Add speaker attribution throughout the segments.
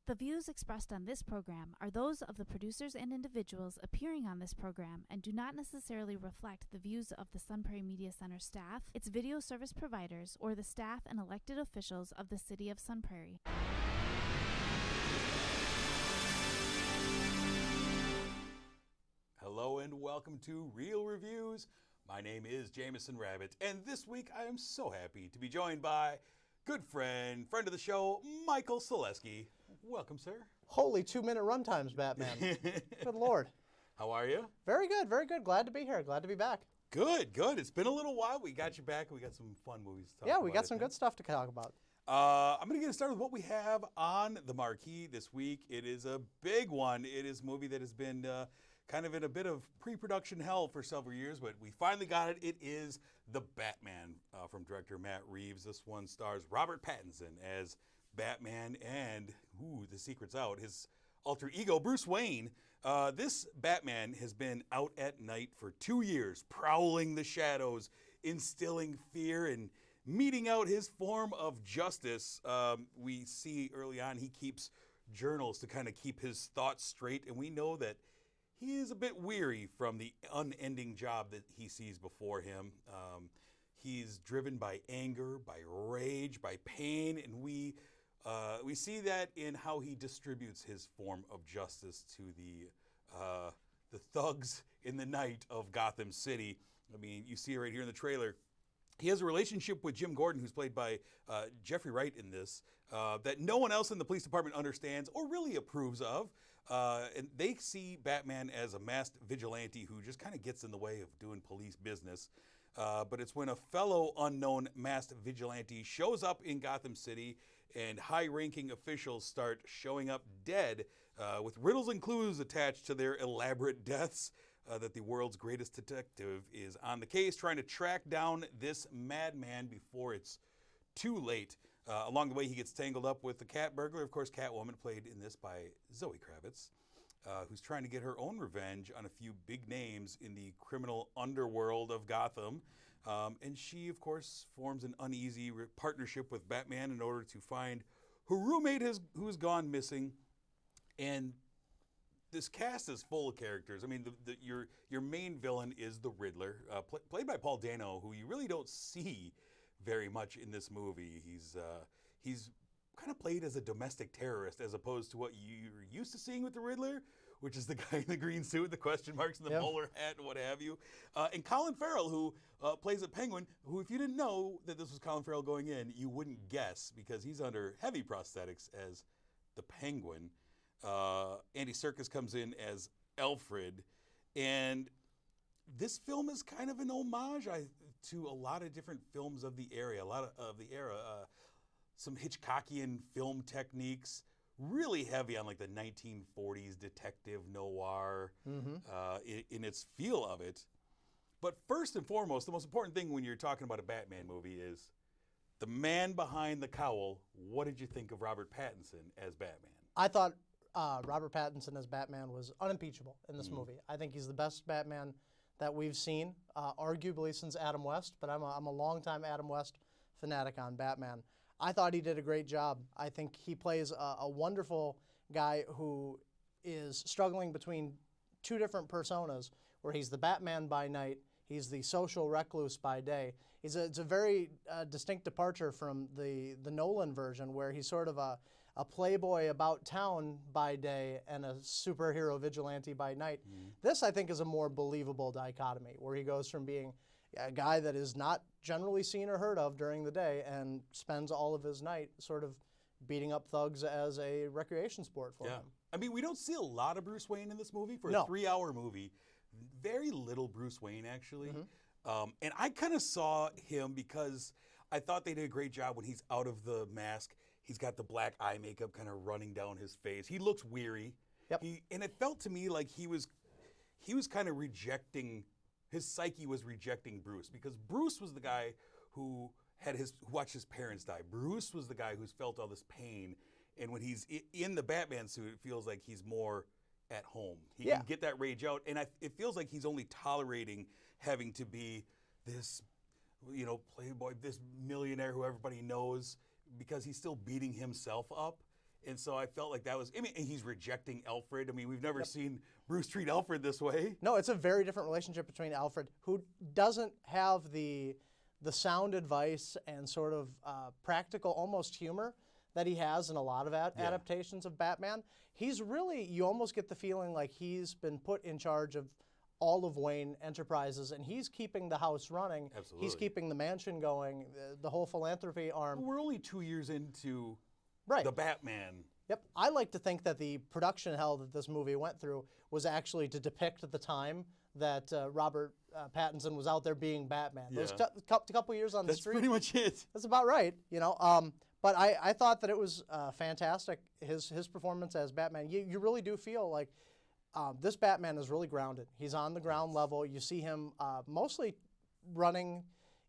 Speaker 1: The views expressed on this program are those of the producers and individuals appearing on this program and do not necessarily reflect the views of the Sun Prairie Media Center staff, its video service providers, or the staff and elected officials of the City of Sun Prairie.
Speaker 2: Hello and welcome to Real Reviews. My name is Jameson Rabbit, and this week I am so happy to be joined by good friend of the show, Michael Seleskie. Welcome, sir.
Speaker 3: Holy 2-minute runtimes, Batman. Good Lord.
Speaker 2: How are you?
Speaker 3: Very good, very good. Glad to be here. Glad to be back.
Speaker 2: Good. It's been a little while. We got you back. We got some fun movies to talk about.
Speaker 3: Yeah, we got some good stuff to talk about.
Speaker 2: I'm going to get started with what we have on the marquee this week. It is a big one. It is a movie that has been kind of in a bit of pre-production hell for several years, but we finally got it. It is The Batman from director Matt Reeves. This one stars Robert Pattinson as Batman and, the secret's out, his alter ego, Bruce Wayne. This Batman has been out at night for 2 years, prowling the shadows, instilling fear and meting out his form of justice. We see early on he keeps journals to kind of keep his thoughts straight, and we know that he is a bit weary from the unending job that he sees before him. He's driven by anger, by rage, by pain, and we see that in how he distributes his form of justice to the thugs in the night of Gotham City. I mean, you see it right here in the trailer. He has a relationship with Jim Gordon, who's played by Jeffrey Wright in this, that no one else in the police department understands or really approves of. And they see Batman as a masked vigilante who just kind of gets in the way of doing police business. But it's when a fellow unknown masked vigilante shows up in Gotham City and high-ranking officials start showing up dead with riddles and clues attached to their elaborate deaths, that the world's greatest detective is on the case trying to track down this madman before it's too late. Along the way, he gets tangled up with the cat burglar, of course, Catwoman, played in this by Zoe Kravitz, who's trying to get her own revenge on a few big names in the criminal underworld of Gotham. And she, of course, forms an uneasy partnership with Batman in order to find her roommate who's gone missing. And this cast is full of characters. I mean, your main villain is the Riddler, played by Paul Dano, who you really don't see very much in this movie. He's kind of played as a domestic terrorist as opposed to what you're used to seeing with the Riddler, which is the guy in the green suit with the question marks and the bowler hat and what have you. And Colin Farrell, who plays a Penguin, who if you didn't know that this was Colin Farrell going in, you wouldn't guess because he's under heavy prosthetics as the Penguin. Andy Serkis comes in as Alfred, and this film is kind of an homage to a lot of different films of the era, some Hitchcockian film techniques, really heavy on like the 1940s detective noir in its feel of it. But first and foremost, the most important thing when you're talking about a Batman movie is the man behind the cowl. What did you think of Robert Pattinson as Batman?
Speaker 3: I thought Robert Pattinson as Batman was unimpeachable in this movie. I think he's the best Batman that we've seen, arguably since Adam West, but I'm a longtime Adam West fanatic on Batman. I thought he did a great job. I think he plays a wonderful guy who is struggling between two different personas, where he's the Batman by night, he's the social recluse by day. It's a very distinct departure from the Nolan version, where he's sort of a playboy about town by day and a superhero vigilante by night. This, I think, is a more believable dichotomy, where he goes from being a guy that is not generally seen or heard of during the day and spends all of his night sort of beating up thugs as a recreation sport for him.
Speaker 2: I mean, we don't see a lot of Bruce Wayne in this movie. For a 3-hour movie, very little Bruce Wayne, actually. And I kind of saw him because I thought they did a great job when he's out of the mask. He's got the black eye makeup kind of running down his face. He looks weary. And it felt to me like he was kind of rejecting, his psyche was rejecting Bruce, because Bruce was the guy who watched his parents die. Bruce was the guy who's felt all this pain. And when he's in the Batman suit, it feels like he's more at home. He can get that rage out. And it feels like he's only tolerating having to be this, playboy, this millionaire who everybody knows, because he's still beating himself up. And so I felt like that was, I mean, and he's rejecting Alfred. I mean, we've never seen Bruce treat Alfred this way.
Speaker 3: No, it's a very different relationship between Alfred, who doesn't have the sound advice and sort of practical, almost humor that he has in a lot of adaptations of Batman. He's really, you almost get the feeling like he's been put in charge of all of Wayne Enterprises, and he's keeping the house running.
Speaker 2: Absolutely.
Speaker 3: He's keeping the mansion going, the whole philanthropy arm.
Speaker 2: We're only 2 years into
Speaker 3: Right.
Speaker 2: the Batman.
Speaker 3: Yep. I like to think that the production hell that this movie went through was actually to depict the time that Robert Pattinson was out there being Batman. Those couple years on the
Speaker 2: That's
Speaker 3: street.
Speaker 2: pretty much it.
Speaker 3: That's about right, you know. But I thought that it was fantastic, his performance as Batman. You really do feel like this Batman is really grounded. He's on the ground level. You see him mostly running,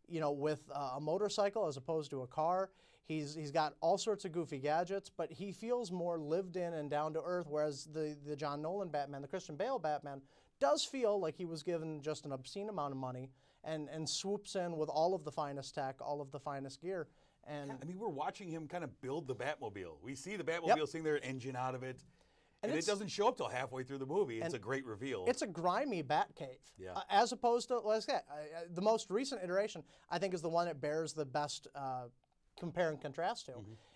Speaker 3: you know, with a motorcycle as opposed to a car. He's got all sorts of goofy gadgets, but he feels more lived in and down to earth, whereas the John Nolan Batman, the Christian Bale Batman, does feel like he was given just an obscene amount of money and swoops in with all of the finest tech, all of the finest gear. And
Speaker 2: I mean, we're watching him kind of build the Batmobile. We see the Batmobile sitting there, engine out of it. And it doesn't show up till halfway through the movie. It's a great reveal.
Speaker 3: It's a grimy Batcave.
Speaker 2: Yeah.
Speaker 3: As opposed to, let's say, the most recent iteration, I think, is the one that bears the best compare and contrast to.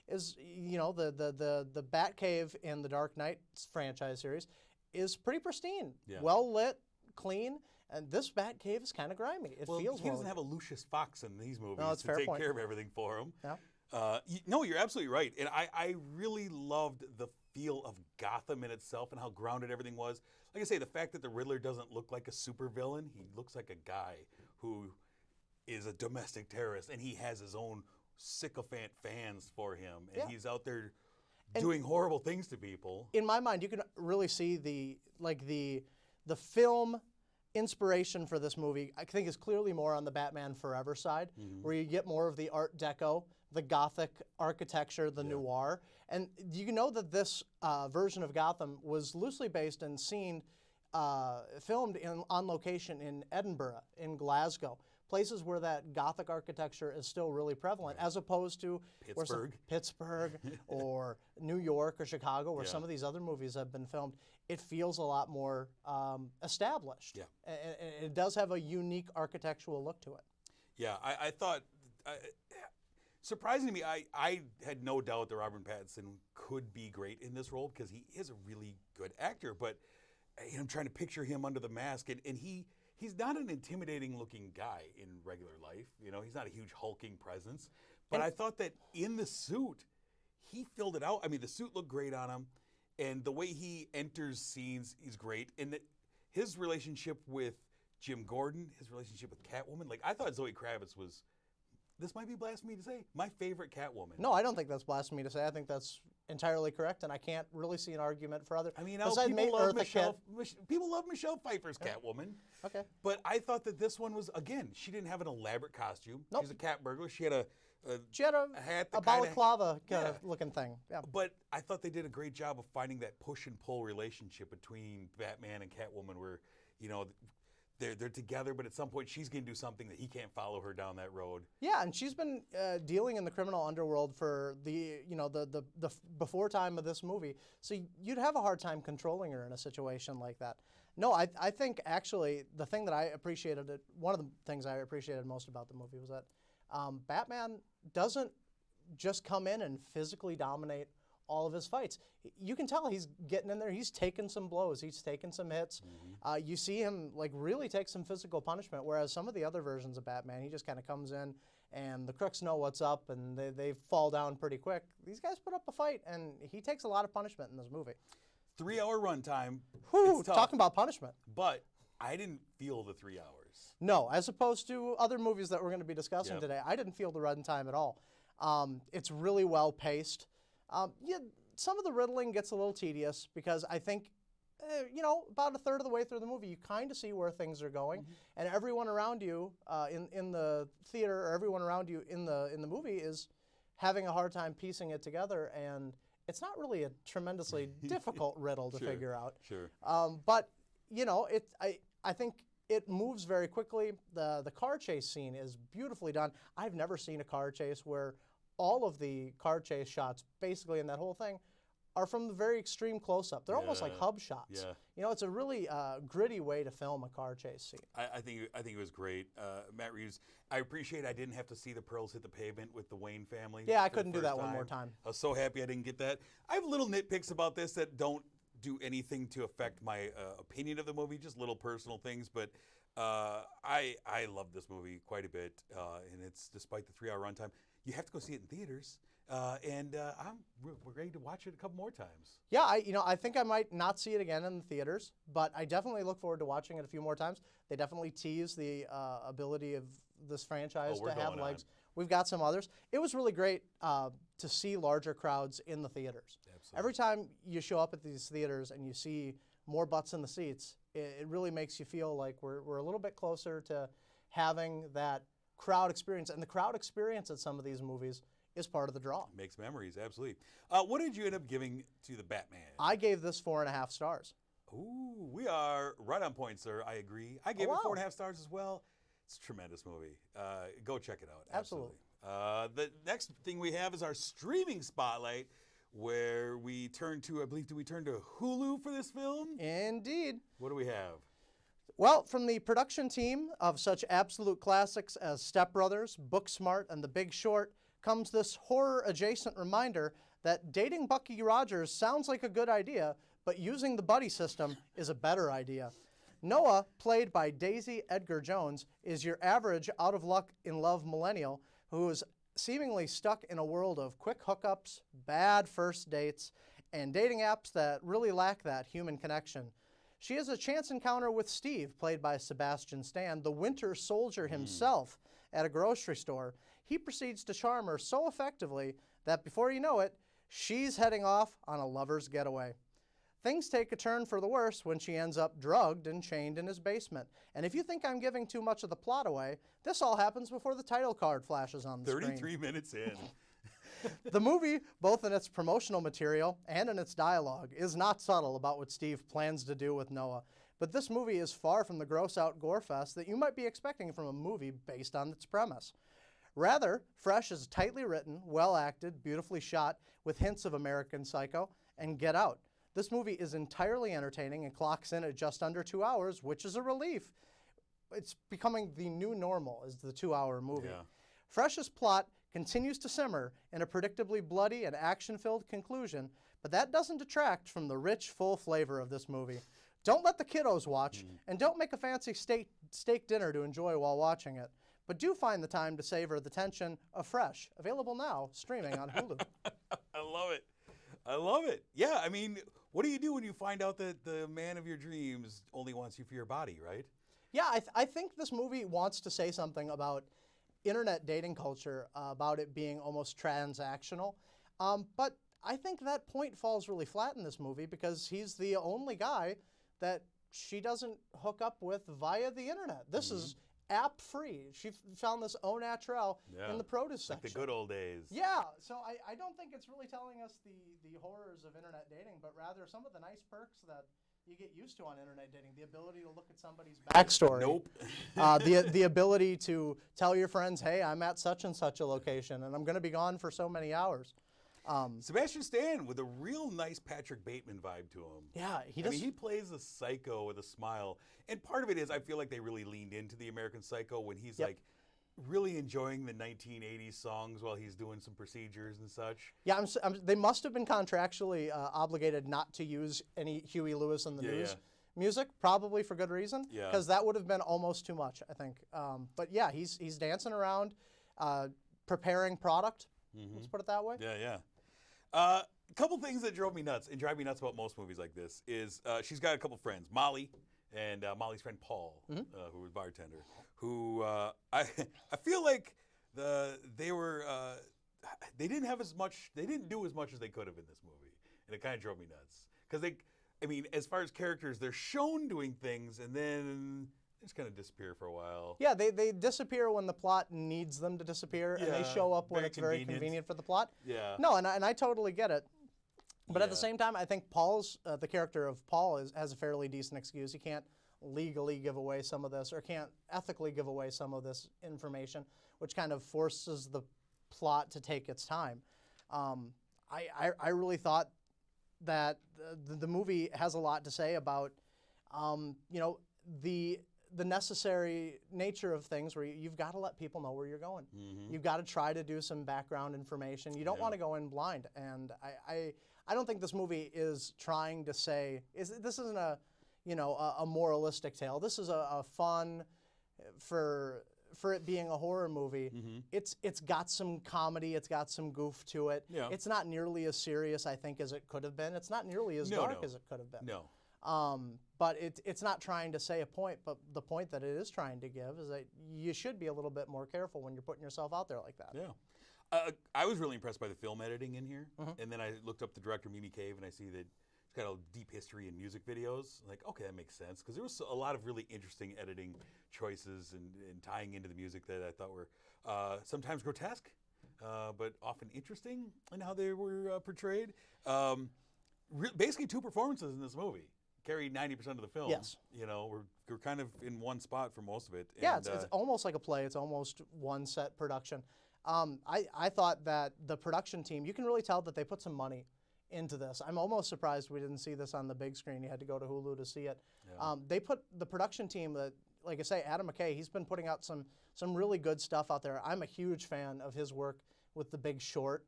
Speaker 3: Is, you know, the Batcave in the Dark Knight franchise series is pretty pristine.
Speaker 2: Yeah.
Speaker 3: Well lit, clean. And this Batcave is kind of grimy. It feels
Speaker 2: he doesn't have a Lucius Fox in these movies
Speaker 3: that's
Speaker 2: to
Speaker 3: fair
Speaker 2: take
Speaker 3: point.
Speaker 2: care of everything for him.
Speaker 3: Yeah.
Speaker 2: No, you're absolutely right. And I really loved the feel of Gotham in itself and how grounded everything was. Like I say, the fact that the Riddler doesn't look like a supervillain, he looks like a guy who is a domestic terrorist, and he has his own sycophant fans for him, and he's out there doing horrible things to people.
Speaker 3: In my mind, you can really see the film inspiration for this movie, I think, is clearly more on the Batman Forever side, where you get more of the Art Deco, the Gothic architecture, the noir. And you know that this version of Gotham was loosely based and filmed on location in Edinburgh, in Glasgow, places where that Gothic architecture is still really prevalent, as opposed to Pittsburgh or New York or Chicago, where some of these other movies have been filmed. It feels a lot more established.
Speaker 2: Yeah.
Speaker 3: And it does have a unique architectural look to it.
Speaker 2: Yeah, I thought, surprising to me, I had no doubt that Robert Pattinson could be great in this role because he is a really good actor. But I'm trying to picture him under the mask, and he's not an intimidating looking guy in regular life. You know, he's not a huge hulking presence. But I thought that in the suit, he filled it out. I mean, the suit looked great on him, and the way he enters scenes is great. And his relationship with Jim Gordon, his relationship with Catwoman, like I thought Zoe Kravitz was, this might be blasphemy to say, my favorite Catwoman.
Speaker 3: No, I don't think that's blasphemy to say. I think that's entirely correct, and I can't really see an argument for other.
Speaker 2: I mean, people love Michelle Pfeiffer's Catwoman.
Speaker 3: Okay.
Speaker 2: But I thought that this one was, again, she didn't have an elaborate costume.
Speaker 3: Nope.
Speaker 2: She's a cat burglar. She had a hat,
Speaker 3: a balaclava kind of looking thing. Yeah.
Speaker 2: But I thought they did a great job of finding that push and pull relationship between Batman and Catwoman, where, you know, they're together, but at some point she's going to do something that he can't follow her down that road.
Speaker 3: Yeah, and she's been dealing in the criminal underworld for the before time of this movie, so you'd have a hard time controlling her in a situation like that. No, I think actually the thing that I appreciated, one of the things I appreciated most about the movie was that Batman doesn't just come in and physically dominate all of his fights. You can tell he's getting in there. He's taking some blows. He's taking some hits. You see him like really take some physical punishment, whereas some of the other versions of Batman, he just kind of comes in and the crooks know what's up and they fall down pretty quick. These guys put up a fight, and he takes a lot of punishment in this movie.
Speaker 2: 3-hour runtime.
Speaker 3: Whew, talking about punishment.
Speaker 2: But I didn't feel the 3 hours.
Speaker 3: No, as opposed to other movies that we're going to be discussing today, I didn't feel the runtime at all. It's really well paced. Some of the riddling gets a little tedious because I think, about a third of the way through the movie, you kind of see where things are going, and everyone around you in the theater, or everyone around you in the movie is having a hard time piecing it together, and it's not really a tremendously difficult riddle to figure out.
Speaker 2: Sure.
Speaker 3: But I think it moves very quickly. The car chase scene is beautifully done. I've never seen a car chase where all of the car chase shots, basically in that whole thing, are from the very extreme close-up. They're almost like hub shots.
Speaker 2: Yeah.
Speaker 3: You know, it's a really gritty way to film a car chase scene.
Speaker 2: I think it was great. Matt Reeves, I appreciate I didn't have to see the pearls hit the pavement with the Wayne family.
Speaker 3: Yeah, I
Speaker 2: for the
Speaker 3: couldn't do
Speaker 2: first
Speaker 3: that one more time.
Speaker 2: I was so happy I didn't get that. I have little nitpicks about this that don't do anything to affect my opinion of the movie, just little personal things. But I love this movie quite a bit, and it's despite the 3-hour runtime. You have to go see it in theaters. We're ready to watch it a couple more times.
Speaker 3: Yeah, I think I might not see it again in the theaters, but I definitely look forward to watching it a few more times. They definitely tease the ability of this franchise to have legs. We've got some others. It was really great to see larger crowds in the theaters.
Speaker 2: Absolutely.
Speaker 3: Every time you show up at these theaters and you see more butts in the seats, it really makes you feel like we're a little bit closer to having that crowd experience. And the crowd experience at some of these movies is part of the draw.
Speaker 2: Makes memories, absolutely. What did you end up giving to The Batman?
Speaker 3: I gave this 4.5 stars.
Speaker 2: Ooh, we are right on point, sir. I agree. I gave it 4.5 stars as well. It's a tremendous movie. Go check it out.
Speaker 3: Absolutely.
Speaker 2: The next thing we have is our streaming spotlight, where we turn to, I believe, do we turn to Hulu for this film?
Speaker 3: Indeed.
Speaker 2: What do we have?
Speaker 3: Well, from the production team of such absolute classics as Step Brothers, Booksmart, and The Big Short, comes this horror-adjacent reminder that dating Bucky Rogers sounds like a good idea, but using the buddy system is a better idea. Noah, played by Daisy Edgar Jones, is your average out-of-luck-in-love millennial who is seemingly stuck in a world of quick hookups, bad first dates, and dating apps that really lack that human connection. She has a chance encounter with Steve, played by Sebastian Stan, the Winter Soldier himself, at a grocery store. He proceeds to charm her so effectively that before you know it, she's heading off on a lover's getaway. Things take a turn for the worse when she ends up drugged and chained in his basement. And if you think I'm giving too much of the plot away, this all happens before the title card flashes on the screen.
Speaker 2: 33 minutes in.
Speaker 3: The movie, both in its promotional material and in its dialogue, is not subtle about what Steve plans to do with Noah. But this movie is far from the gross-out gore fest that you might be expecting from a movie based on its premise. Rather, Fresh is tightly written, well-acted, beautifully shot, with hints of American Psycho and Get Out. This movie is entirely entertaining and clocks in at just under 2 hours, which is a relief. It's becoming the new normal as the 2-hour movie.
Speaker 2: Yeah.
Speaker 3: Fresh's plot continues to simmer in a predictably bloody and action-filled conclusion, but that doesn't detract from the rich, full flavor of this movie. Don't let the kiddos watch, and don't make a fancy steak dinner to enjoy while watching it. But do find the time to savor the tension of Fresh, available now, streaming on Hulu.
Speaker 2: I love it. I love it. Yeah, I mean, what do you do when you find out that the man of your dreams only wants you for your body, right?
Speaker 3: Yeah, I think this movie wants to say something about internet dating culture, about it being almost transactional. But I think that point falls really flat in this movie because he's the only guy that she doesn't hook up with via the internet. This is app-free. She found this au naturel in the produce section.
Speaker 2: Like the good old days.
Speaker 3: Yeah, so I don't think it's really telling us the horrors of internet dating, but rather some of the nice perks that you get used to on internet dating. The ability to look at somebody's backstory.
Speaker 2: Nope.
Speaker 3: The ability to tell your friends, hey, I'm at such and such a location, and I'm going to be gone for so many hours.
Speaker 2: Sebastian Stan with a real nice Patrick Bateman vibe to him.
Speaker 3: Yeah,
Speaker 2: I mean, he plays a psycho with a smile. And part of it is I feel like they really leaned into the American Psycho when he's like really enjoying the 1980s songs while he's doing some procedures and such.
Speaker 3: Yeah, they must have been contractually obligated not to use any Huey Lewis in the News music, probably for good reason, because that would have been almost too much, I think. But yeah, he's dancing around, preparing product. Let's put it that way.
Speaker 2: Yeah, yeah. A couple things that drove me nuts and drive me nuts about most movies like this is she's got a couple friends, Molly and Molly's friend Paul, who was bartender, who I feel like they didn't do as much as they could have in this movie, and it kind of drove me nuts because I mean, as far as characters, they're shown doing things and then they just kind of disappear for a while.
Speaker 3: Yeah, they disappear when the plot needs them to disappear, and they show up when it's very convenient for the plot.
Speaker 2: Yeah.
Speaker 3: No, and I totally get it. But at the same time, I think Paul's the character of Paul has a fairly decent excuse. He can't legally give away some of this, or can't ethically give away some of this information, which kind of forces the plot to take its time. I really thought that the movie has a lot to say about, the necessary nature of things where you've got to let people know where you're going. You've got to try to do some background information. You don't want to go in blind. And I don't think this movie is trying to say, this isn't a moralistic tale. This is a fun, for it being a horror movie, it's got some comedy, it's got some goof to it.
Speaker 2: Yeah.
Speaker 3: It's not nearly as serious, I think, as it could have been. It's not nearly as dark as it could have been.
Speaker 2: No.
Speaker 3: But it's not trying to say a point, but the point that it is trying to give is that you should be a little bit more careful when you're putting yourself out there like that.
Speaker 2: Yeah. I was really impressed by the film editing in here. And then I looked up the director, Mimi Cave, and I see that it's got a deep history in music videos. Like, okay, that makes sense. Because there was a lot of really interesting editing choices and tying into the music that I thought were sometimes grotesque, but often interesting in how they were portrayed. Basically, two performances in this movie carry 90% of the film.
Speaker 3: Yes.
Speaker 2: We're kind of in one spot for most of it.
Speaker 3: Yeah,
Speaker 2: And,
Speaker 3: it's almost like a play. It's almost one set production. I thought that the production team, you can really tell that they put some money into this. I'm almost surprised we didn't see this on the big screen. You had to go to Hulu to see it.
Speaker 2: Yeah.
Speaker 3: They put the production team, like I say, Adam McKay, he's been putting out some really good stuff out there. I'm a huge fan of his work with The Big Short.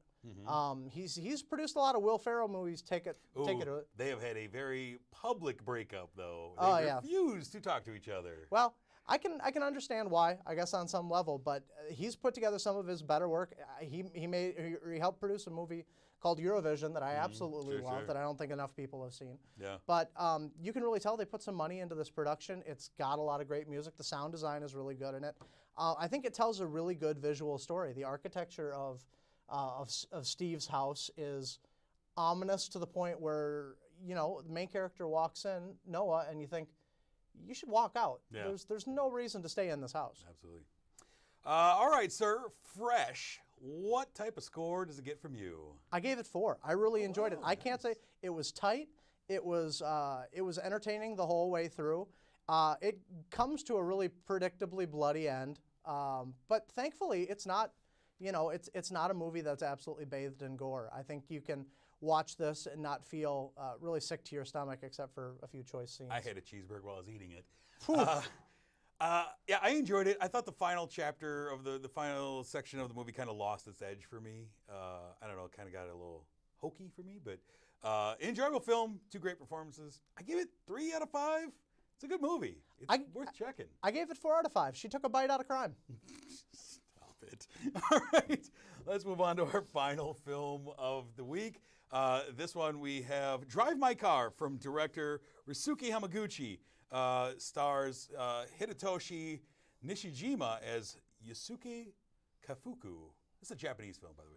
Speaker 3: He's produced a lot of Will Ferrell movies. Take it.
Speaker 2: They have had a very public breakup, though. They refuse to talk to each other.
Speaker 3: Well, I can understand why, I guess, on some level, but he's put together some of his better work. He helped produce a movie called Eurovision that I absolutely love, that I don't think enough people have seen.
Speaker 2: Yeah.
Speaker 3: But you can really tell they put some money into this production. It's got a lot of great music. The sound design is really good in it. I think it tells a really good visual story. The architecture of Steve's house is ominous to the point where, the main character walks in, Noah, and you think, you should walk out.
Speaker 2: Yeah.
Speaker 3: There's no reason to stay in this house.
Speaker 2: Absolutely. All right, sir. Fresh. What type of score does it get from you?
Speaker 3: I gave it 4. I really enjoyed it. I can't say it was tight. It was entertaining the whole way through. It comes to a really predictably bloody end, but thankfully it's not. It's not a movie that's absolutely bathed in gore. I think you can watch this and not feel really sick to your stomach, except for a few choice scenes.
Speaker 2: I had a cheeseburger while I was eating it. Yeah, I enjoyed it. I thought the final chapter of the final section of the movie kind of lost its edge for me. I don't know, kind of got a little hokey for me, but enjoyable film, 2 great performances. I give it 3 out of 5. It's a good movie. It's worth checking.
Speaker 3: I gave it 4 out of 5. She took a bite out of crime.
Speaker 2: Stop it. All right, let's move on to our final film of the week. This one we have Drive My Car from director Ryusuke Hamaguchi. Stars Hidetoshi Nishijima as Yusuke Kafuku. This is a Japanese film, by the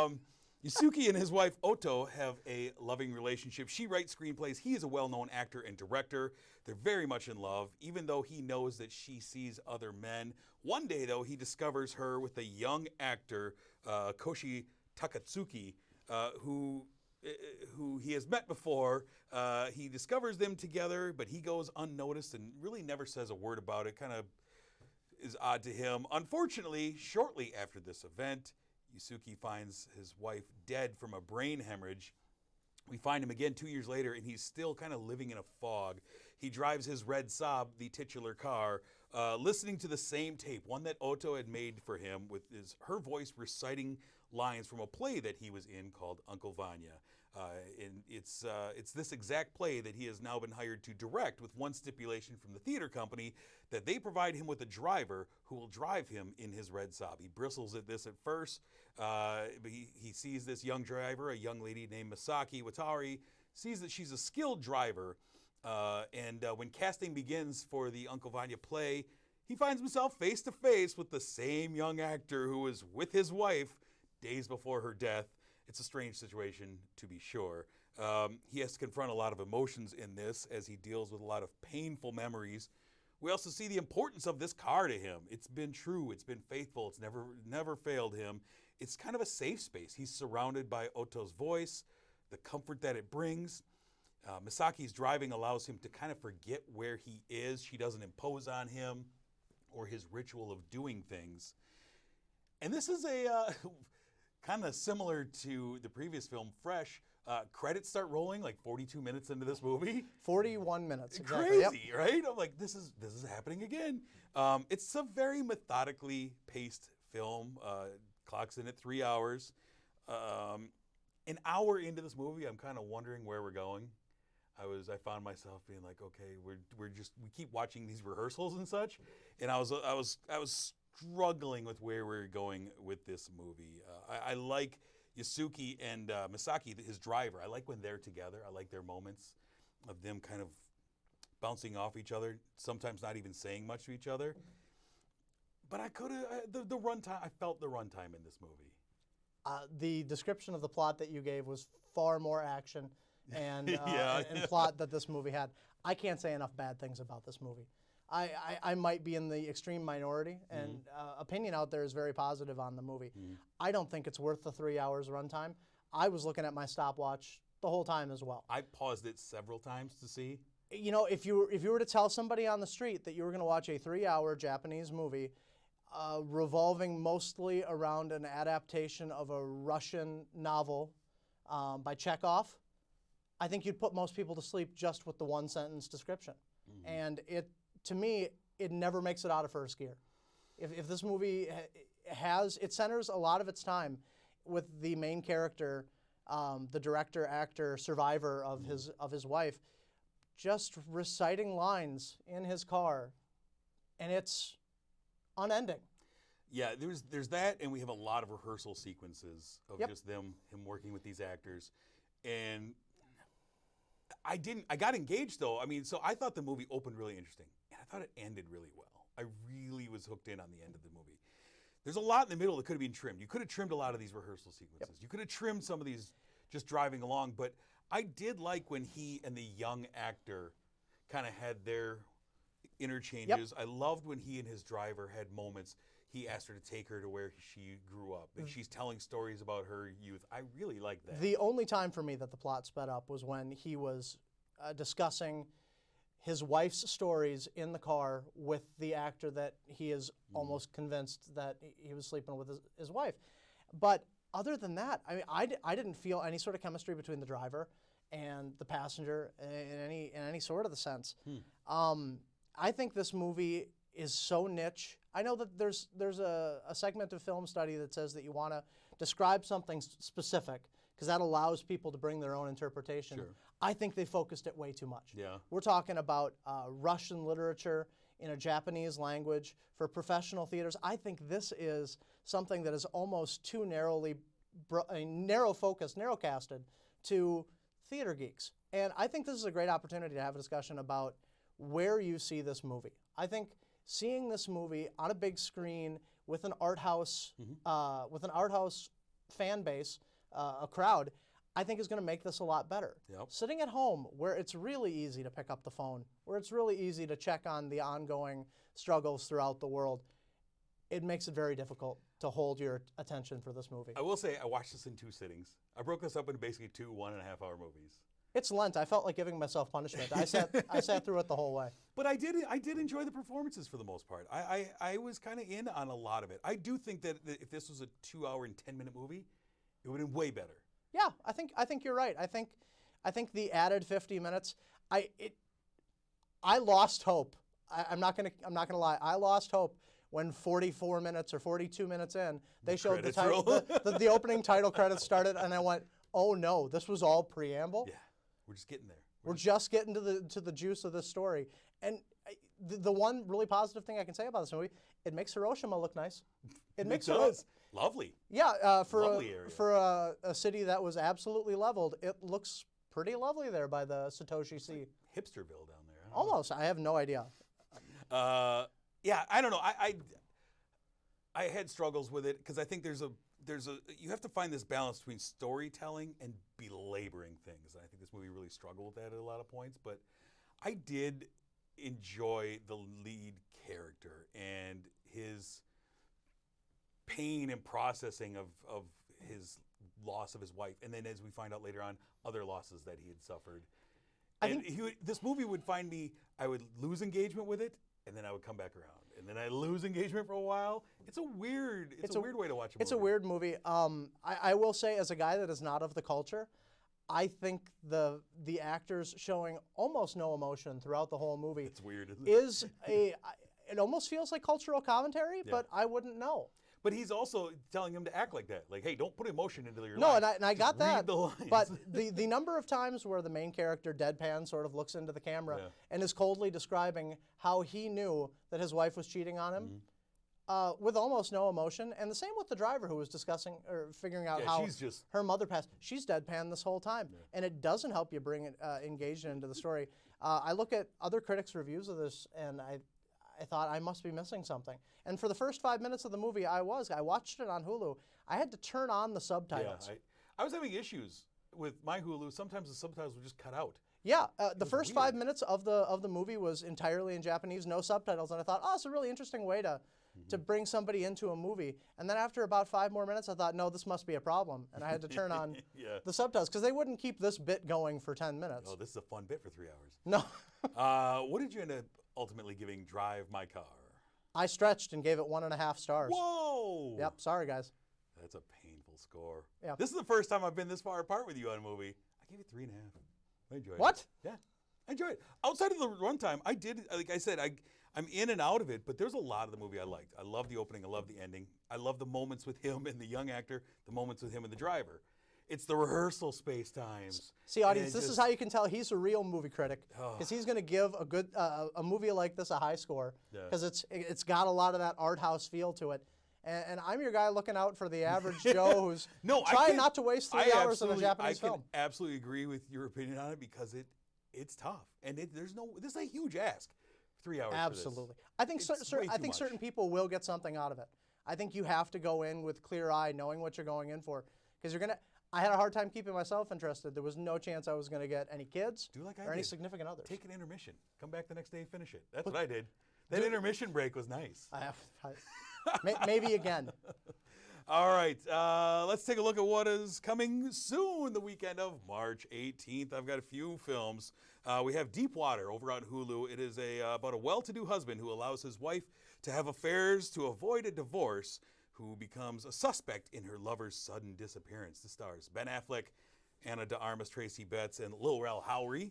Speaker 2: way. Yusuke and his wife Oto have a loving relationship. She writes screenplays. He is a well-known actor and director. They're very much in love, even though he knows that she sees other men. One day, though, he discovers her with a young actor, Koshi Takatsuki, who he has met before. He discovers them together, but he goes unnoticed and really never says a word about it. Kind of is odd to him. Unfortunately, shortly after this event, Yusuke finds his wife dead from a brain hemorrhage. We find him again 2 years later, and he's still kind of living in a fog. He drives his red Saab, the titular car, listening to the same tape, one that Oto had made for him, with her voice reciting lines from a play that he was in called Uncle Vanya. And it's this exact play that he has now been hired to direct, with one stipulation from the theater company, that they provide him with a driver who will drive him in his red Saab. He bristles at this at first, but he sees this young driver, a young lady named Misaki Watari, sees that she's a skilled driver, and when casting begins for the Uncle Vanya play, he finds himself face to face with the same young actor who was with his wife days before her death. It's a strange situation, to be sure. He has to confront a lot of emotions in this as he deals with a lot of painful memories. We also see the importance of this car to him. It's been true. It's been faithful. It's never failed him. It's kind of a safe space. He's surrounded by Oto's voice, the comfort that it brings. Misaki's driving allows him to kind of forget where he is. She doesn't impose on him or his ritual of doing things. And this is a kind of similar to the previous film, Fresh, Credits start rolling like 42 minutes into this movie.
Speaker 3: 41 minutes. Exactly.
Speaker 2: Crazy,
Speaker 3: Yep.
Speaker 2: right? I'm like, this is happening again. It's a very methodically paced film. Clocks in at 3 hours. An hour into this movie, I'm kind of wondering where we're going. I found myself being like, okay, we keep watching these rehearsals and such, and I was struggling with where we're going with this movie. I like Yasuki and Misaki, his driver. I like when they're together. I like their moments of them kind of bouncing off each other, sometimes not even saying much to each other. But I could have the runtime. I felt the runtime in this movie.
Speaker 3: The description of the plot that you gave was far more action and
Speaker 2: Yeah.
Speaker 3: and plot that this movie had. I can't say enough bad things about this movie. I might be in the extreme minority, and opinion out there is very positive on the movie. I don't think it's worth the 3 hours runtime. I was looking at my stopwatch the whole time as well.
Speaker 2: I paused it several times to see.
Speaker 3: You know, if you were to tell somebody on the street that you were going to watch a 3-hour Japanese movie revolving mostly around an adaptation of a Russian novel by Chekhov, I think you'd put most people to sleep just with the one-sentence description. And to me, it never makes it out of first gear. If this movie it centers a lot of its time with the main character, the director, actor, survivor of his wife, just reciting lines in his car, and it's unending.
Speaker 2: Yeah, there's that, and we have a lot of rehearsal sequences of just him working with these actors, and I got engaged though. I mean, so I thought the movie opened really interesting, and I thought it ended really well. I really was hooked in on the end of the movie. There's a lot in the middle that could have been trimmed. You could have trimmed a lot of these rehearsal sequences. You could have trimmed some of these just driving along, but I did like when he and the young actor kind of had their interchanges. I loved when he and his driver had moments. He asked her to take her to where she grew up, and she's telling stories about her youth. I really liked that.
Speaker 3: The only time for me that the plot sped up was when he was discussing his wife's stories in the car with the actor that he is almost convinced that he was sleeping with his wife. But other than that, I mean, I didn't feel any sort of chemistry between the driver and the passenger in any sort of the sense. I think this movie is so niche. I know that there's a segment of film study that says that you want to describe something specific because that allows people to bring their own interpretation.
Speaker 2: Sure.
Speaker 3: I think they focused it way too much.
Speaker 2: Yeah.
Speaker 3: We're talking about Russian literature in a Japanese language for professional theaters. I think this is something that is almost too narrow-casted to theater geeks. And I think this is a great opportunity to have a discussion about where you see this movie. I think seeing this movie on a big screen with an art house, fan base, a crowd, I think is going to make this a lot better.
Speaker 2: Yep.
Speaker 3: Sitting at home, where it's really easy to pick up the phone, where it's really easy to check on the ongoing struggles throughout the world, it makes it very difficult to hold your attention for this movie.
Speaker 2: I will say I watched this in 2 sittings. I broke this up into basically 2 1.5-hour movies.
Speaker 3: It's Lent. I felt like giving myself punishment. I sat through it the whole way.
Speaker 2: But I did enjoy the performances for the most part. I was kind of in on a lot of it. I do think that if this was a 2-hour and 10-minute movie, it would have been way better.
Speaker 3: Yeah, I think you're right. I think the added 50 minutes. I lost hope. I'm not gonna lie. I lost hope when 44 minutes or 42 minutes in they showed the opening title credits started, and I went, oh no, this was all preamble.
Speaker 2: Yeah, we're just getting there.
Speaker 3: We're just getting to the juice of this story. And the one really positive thing I can say about this movie, it makes Hiroshima look nice. It
Speaker 2: does. Lovely.
Speaker 3: Yeah,
Speaker 2: Lovely area.
Speaker 3: for a city that was absolutely leveled, it looks pretty lovely there by the Satoshi Sea.
Speaker 2: Like Hipsterville down there.
Speaker 3: Almost. I have no idea.
Speaker 2: Yeah, I don't know. I had struggles with it because I think there's a you have to find this balance between storytelling and belaboring things. And I think this movie really struggled with that at a lot of points. But I did enjoy the lead character and his pain and processing of his loss of his wife, and then as we find out later on, other losses that he had suffered. This movie would find me. I would lose engagement with it, and then I would come back around, and then I lose engagement for a while. It's a weird way to watch a movie.
Speaker 3: It's a weird movie. I will say, as a guy that is not of the culture, I think the actors showing almost no emotion throughout the whole movie
Speaker 2: It's weird, isn't it?
Speaker 3: it almost feels like cultural commentary, but I wouldn't know.
Speaker 2: But he's also telling him to act like that. Like, hey, don't put emotion into your
Speaker 3: No,
Speaker 2: lines.
Speaker 3: and I got
Speaker 2: Just read
Speaker 3: that.
Speaker 2: the lines.
Speaker 3: But the number of times where the main character deadpan sort of looks into the camera and is coldly describing how he knew that his wife was cheating on him with almost no emotion. And the same with the driver who was discussing or figuring out how her mother passed. She's deadpan this whole time. And it doesn't help you bring it engaged into the story. I look at other critics' reviews of this, and I thought I must be missing something. And for the first 5 minutes of the movie, I watched it on Hulu. I had to turn on the subtitles.
Speaker 2: Yeah, I was having issues with my Hulu. Sometimes the subtitles would just cut out.
Speaker 3: Yeah, the first 5 minutes of the movie was entirely in Japanese, no subtitles, and I thought, oh, it's a really interesting way to bring somebody into a movie. And then after about 5 more minutes, I thought, no, this must be a problem, and I had to turn on the subtitles because they wouldn't keep this bit going for 10 minutes.
Speaker 2: Oh, this is a fun bit for 3 hours.
Speaker 3: No.
Speaker 2: What did you end up ultimately giving Drive My Car?
Speaker 3: I stretched and gave it 1.5 stars.
Speaker 2: Whoa!
Speaker 3: Yep, sorry, guys.
Speaker 2: That's a painful score.
Speaker 3: Yeah.
Speaker 2: This is the first time I've been this far apart with you on a movie. I gave it 3.5. I enjoyed it.
Speaker 3: What?
Speaker 2: Yeah, I enjoyed it. Outside of the runtime, I did, like I said, I'm in and out of it, but there's a lot of the movie I liked. I love the opening. I love the ending. I love the moments with him and the young actor, the moments with him and the driver. It's the rehearsal space times.
Speaker 3: See, audience, this is how you can tell he's a real movie critic, because he's going to give a good a movie like this a high score, because it's got a lot of that art house feel to it. And I'm your guy looking out for the average Joe who's trying not to waste 3 hours on a Japanese film.
Speaker 2: I can absolutely agree with your opinion on it because it's tough, and this is a huge ask. 3 hours.
Speaker 3: Absolutely.
Speaker 2: For this.
Speaker 3: I think certain people will get something out of it. I think you have to go in with clear eye, knowing what you're going in for, because you're gonna. I had a hard time keeping myself interested. There was no chance I was going to get any kids or any significant others.
Speaker 2: Take an intermission. Come back the next day and finish it. That's what I did. That intermission break was nice.
Speaker 3: Maybe again.
Speaker 2: All right, let's take a look at what is coming soon, the weekend of March 18th. I've got a few films. We have Deepwater over on Hulu. It is about a well-to-do husband who allows his wife to have affairs to avoid a divorce, who becomes a suspect in her lover's sudden disappearance. The stars Ben Affleck, Anna de Armas, Tracy Betts, and Lil Rel Howery.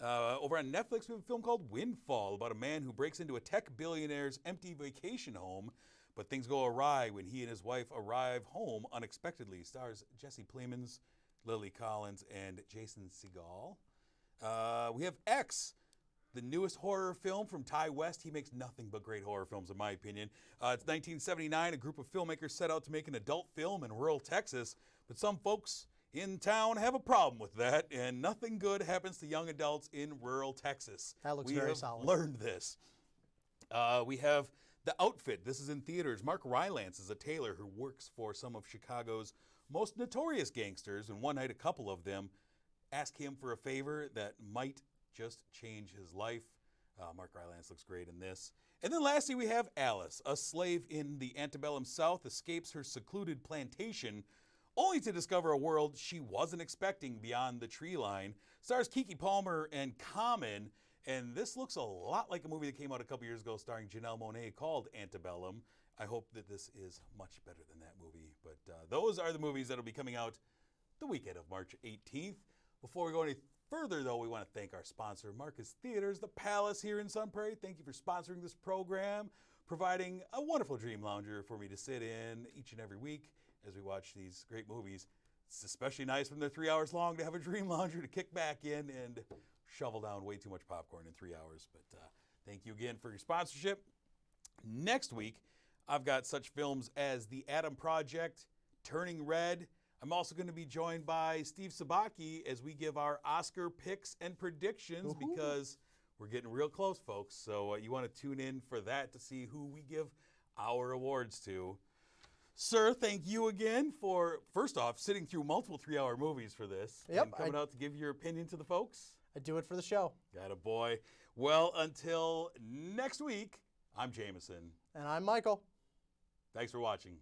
Speaker 2: Over on Netflix, we have a film called Windfall about a man who breaks into a tech billionaire's empty vacation home, but things go awry when he and his wife arrive home unexpectedly. Stars Jesse Plemons, Lily Collins, and Jason Segel. We have X, the newest horror film from Ty West. He makes nothing but great horror films, in my opinion. It's 1979. A group of filmmakers set out to make an adult film in rural Texas, but some folks in town have a problem with that, and nothing good happens to young adults in rural Texas.
Speaker 3: That looks very solid.
Speaker 2: We have learned this. We have The Outfit. This is in theaters. Mark Rylance is a tailor who works for some of Chicago's most notorious gangsters, and one night a couple of them ask him for a favor that might just change his life. Mark Rylance looks great in this. And then lastly, we have Alice, a slave in the antebellum South, escapes her secluded plantation only to discover a world she wasn't expecting beyond the tree line. Stars Keke Palmer and Common, and this looks a lot like a movie that came out a couple years ago starring Janelle Monáe called Antebellum. I hope that this is much better than that movie. But those are the movies that will be coming out the weekend of March 18th. Before we go any further, though, we want to thank our sponsor, Marcus Theaters, the Palace here in Sun Prairie. Thank you for sponsoring this program, providing a wonderful dream lounger for me to sit in each and every week as we watch these great movies. It's especially nice when they're 3 hours long to have a dream lounger to kick back in and shovel down way too much popcorn in 3 hours. But thank you again for your sponsorship. Next week, I've got such films as The Adam Project, Turning Red. I'm also going to be joined by Steve Sabaki as we give our Oscar picks and predictions because we're getting real close, folks. So you want to tune in for that to see who we give our awards to. Sir, thank you again for, first off, sitting through multiple 3-hour movies for this.
Speaker 3: Yep.
Speaker 2: And coming out to give your opinion to the folks.
Speaker 3: I do it for the show.
Speaker 2: Got a boy. Well, until next week, I'm Jameson.
Speaker 3: And I'm Michael.
Speaker 2: Thanks for watching.